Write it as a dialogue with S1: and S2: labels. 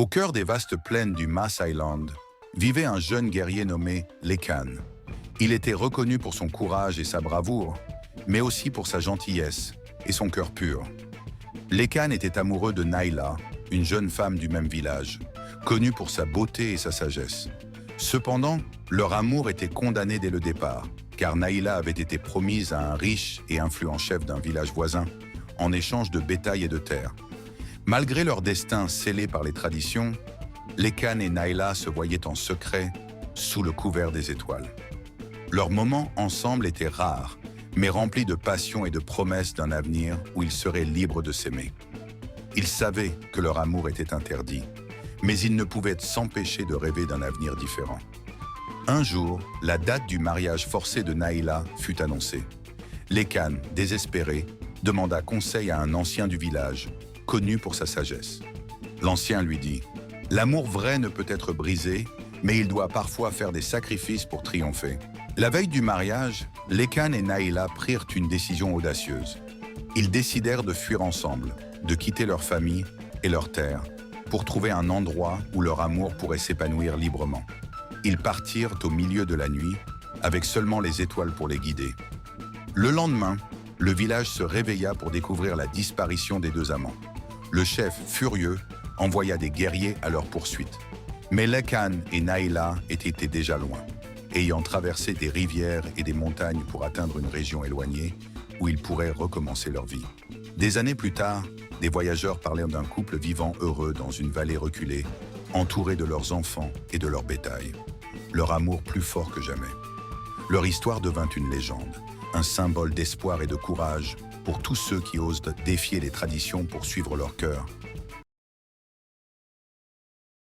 S1: Au cœur des vastes plaines du Maas Island, vivait un jeune guerrier nommé Lekan. Il était reconnu pour son courage et sa bravoure, mais aussi pour sa gentillesse et son cœur pur. Lekan était amoureux de Naila, une jeune femme du même village, connue pour sa beauté et sa sagesse. Cependant, leur amour était condamné dès le départ, car Naila avait été promise à un riche et influent chef d'un village voisin, en échange de bétail et de terre. Malgré leur destin scellé par les traditions, Lekan et Naila se voyaient en secret, sous le couvert des étoiles. Leurs moments ensemble étaient rares, mais remplis de passion et de promesses d'un avenir où ils seraient libres de s'aimer. Ils savaient que leur amour était interdit, mais ils ne pouvaient s'empêcher de rêver d'un avenir différent. Un jour, la date du mariage forcé de Naila fut annoncée. Lekan, désespéré, demanda conseil à un ancien du village, connu pour sa sagesse. L'ancien lui dit « L'amour vrai ne peut être brisé, mais il doit parfois faire des sacrifices pour triompher. » La veille du mariage, Lekan et Naila prirent une décision audacieuse. Ils décidèrent de fuir ensemble, de quitter leur famille et leur terre, pour trouver un endroit où leur amour pourrait s'épanouir librement. Ils partirent au milieu de la nuit, avec seulement les étoiles pour les guider. Le lendemain, le village se réveilla pour découvrir la disparition des deux amants. Le chef, furieux, envoya des guerriers à leur poursuite. Mais Lekan et Naila étaient déjà loin, ayant traversé des rivières et des montagnes pour atteindre une région éloignée où ils pourraient recommencer leur vie. Des années plus tard, des voyageurs parlaient d'un couple vivant heureux dans une vallée reculée, entourés de leurs enfants et de leur bétail. Leur amour plus fort que jamais. Leur histoire devint une légende, un symbole d'espoir et de courage pour tous ceux qui osent défier les traditions pour suivre leur cœur